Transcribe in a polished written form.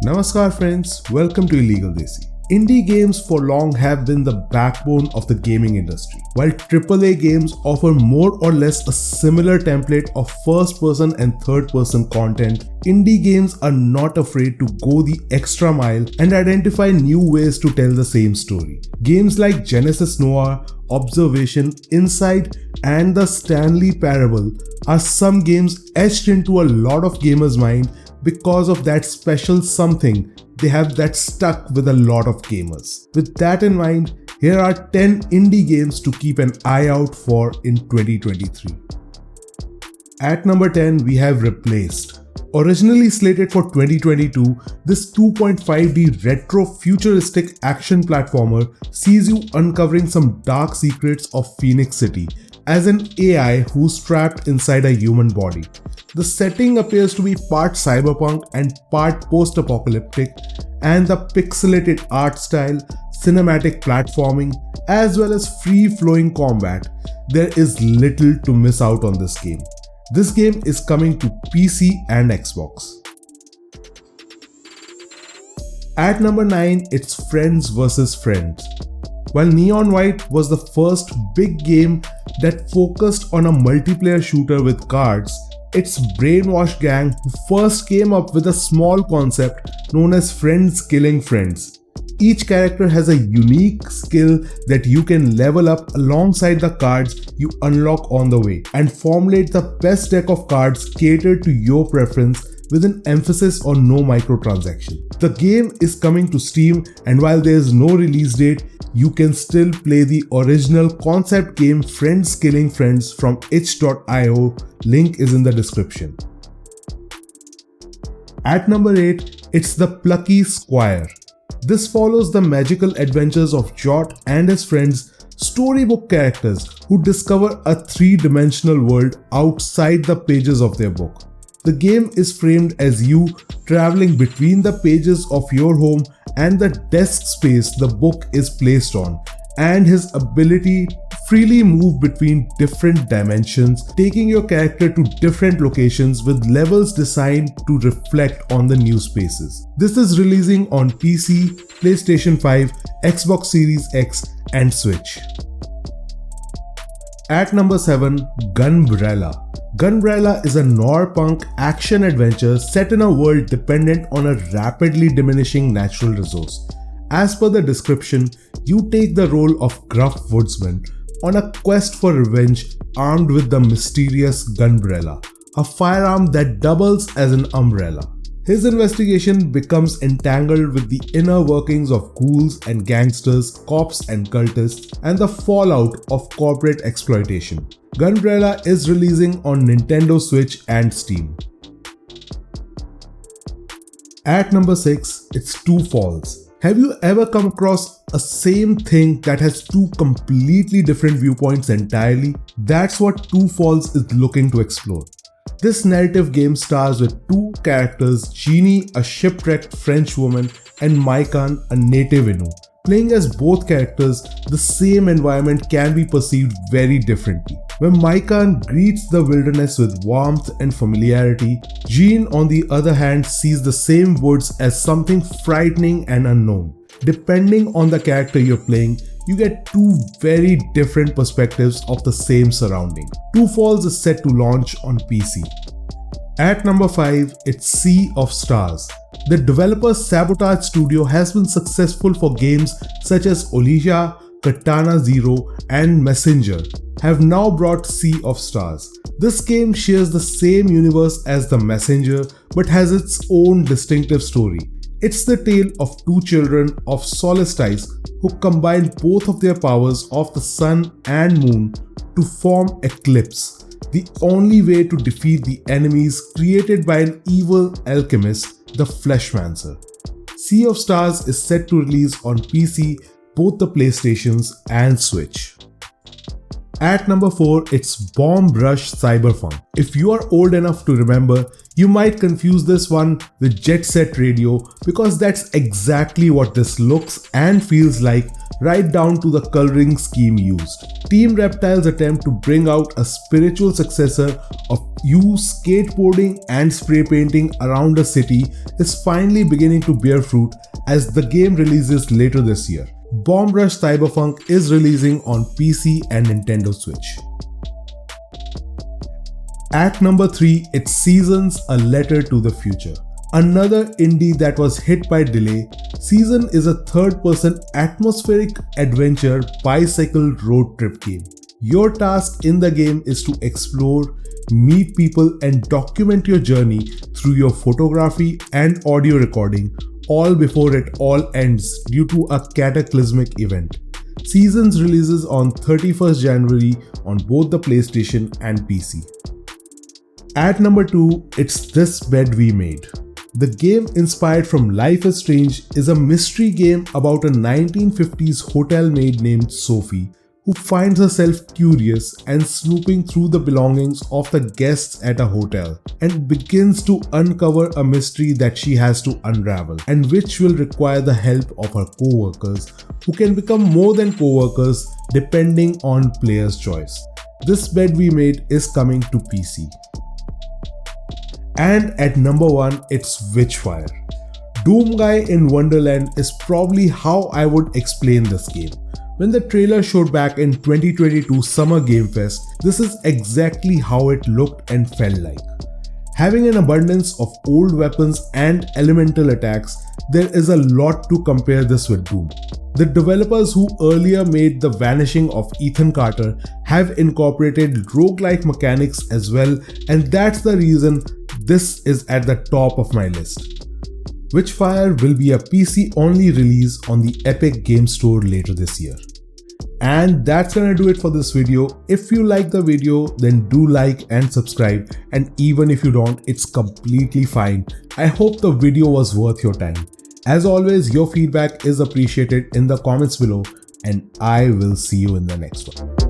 Namaskar friends, welcome to Illegal Desi. Indie games for long have been the backbone of the gaming industry. While AAA games offer more or less a similar template of first-person and third-person content, indie games are not afraid to go the extra mile and identify new ways to tell the same story. Games like Genesis Noir, Observation, Inside, and the Stanley Parable are some games etched into a lot of gamers' mind because of that special something they have that stuck with a lot of gamers. With that in mind, here are 10 indie games to keep an eye out for in 2023. At number 10, we have Replaced. Originally slated for 2022, this 2.5D retro futuristic action platformer sees you uncovering some dark secrets of Phoenix City as an AI who's trapped inside a human body. The setting appears to be part cyberpunk and part post-apocalyptic, and the pixelated art style, cinematic platforming, as well as free-flowing combat, there is little to miss out on this game. This game is coming to PC and Xbox. At number 9, it's Friends vs. Friends. While Neon White was the first big game that focused on a multiplayer shooter with cards, its brainwashed gang who first came up with a small concept known as friends killing friends. Each character has a unique skill that you can level up alongside the cards you unlock on the way and formulate the best deck of cards catered to your preference with an emphasis on no microtransaction. The game is coming to Steam, and while there is no release date, you can still play the original concept game Friends Killing Friends from itch.io, link is in the description. At number 8, it's the Plucky Squire. This follows the magical adventures of Jot and his friends, storybook characters who discover a three-dimensional world outside the pages of their book. The game is framed as you traveling between the pages of your home and the desk space the book is placed on, and his ability to freely move between different dimensions, taking your character to different locations with levels designed to reflect on the new spaces. This is releasing on PC, PlayStation 5, Xbox Series X, and Switch. At number 7, Gunbrella. Gunbrella is a noir-punk action-adventure set in a world dependent on a rapidly diminishing natural resource. As per the description, you take the role of gruff woodsman on a quest for revenge armed with the mysterious Gunbrella, a firearm that doubles as an umbrella. His investigation becomes entangled with the inner workings of ghouls and gangsters, cops and cultists, and the fallout of corporate exploitation. Gunbrella is releasing on Nintendo Switch and Steam. At number 6, it's Two Falls. Have you ever come across a same thing that has two completely different viewpoints entirely? That's what Two Falls is looking to explore. This narrative game stars with two characters, Jeannie, a shipwrecked French woman, and Maikan, a native Innu. Playing as both characters, the same environment can be perceived very differently. When Maikan greets the wilderness with warmth and familiarity, Jean on the other hand sees the same woods as something frightening and unknown. Depending on the character you're playing, you get two very different perspectives of the same surrounding. Two Falls is set to launch on PC. At number 5, it's Sea of Stars. The developer Sabotage Studio has been successful for games such as Olija, Katana Zero, and Messenger, have now brought Sea of Stars. This game shares the same universe as The Messenger but has its own distinctive story. It's the tale of two children of solstice who combine both of their powers of the sun and moon to form Eclipse, the only way to defeat the enemies created by an evil alchemist, the Fleshmancer. Sea of Stars is set to release on PC, both the PlayStations and Switch. At number 4, it's Bomb Rush Cyberpunk. If you are old enough to remember, you might confuse this one with Jet Set Radio because that's exactly what this looks and feels like right down to the coloring scheme used. Team Reptile's attempt to bring out a spiritual successor of you skateboarding and spray painting around a city is finally beginning to bear fruit as the game releases later this year. Bomb Rush Cyberpunk is releasing on PC and Nintendo Switch. At number 3, it's Seasons: A Letter to the Future. Another indie that was hit by delay, Season is a third-person atmospheric adventure bicycle road trip game. Your task in the game is to explore, meet people and document your journey through your photography and audio recording, all before it all ends due to a cataclysmic event. Seasons releases on 31st January on both the PlayStation and PC. At number 2, it's This Bed We Made. The game, inspired from Life is Strange, is a mystery game about a 1950s hotel maid named Sophie who finds herself curious and snooping through the belongings of the guests at a hotel and begins to uncover a mystery that she has to unravel, and which will require the help of her co-workers, who can become more than co-workers depending on player's choice. This Bed We Made is coming to PC. And at number 1, it's Witchfire. Doom Guy in Wonderland is probably how I would explain this game. When the trailer showed back in 2022 Summer Game Fest, this is exactly how it looked and felt like. Having an abundance of old weapons and elemental attacks, there is a lot to compare this with Doom. The developers who earlier made The Vanishing of Ethan Carter have incorporated roguelike mechanics as well, and that's the reason this is at the top of my list. Witchfire will be a PC-only release on the Epic Game Store later this year. And that's gonna do it for this video. If you like the video, then do like and subscribe, and even if you don't, it's completely fine. I hope the video was worth your time. As always, your feedback is appreciated in the comments below, and I will see you in the next one.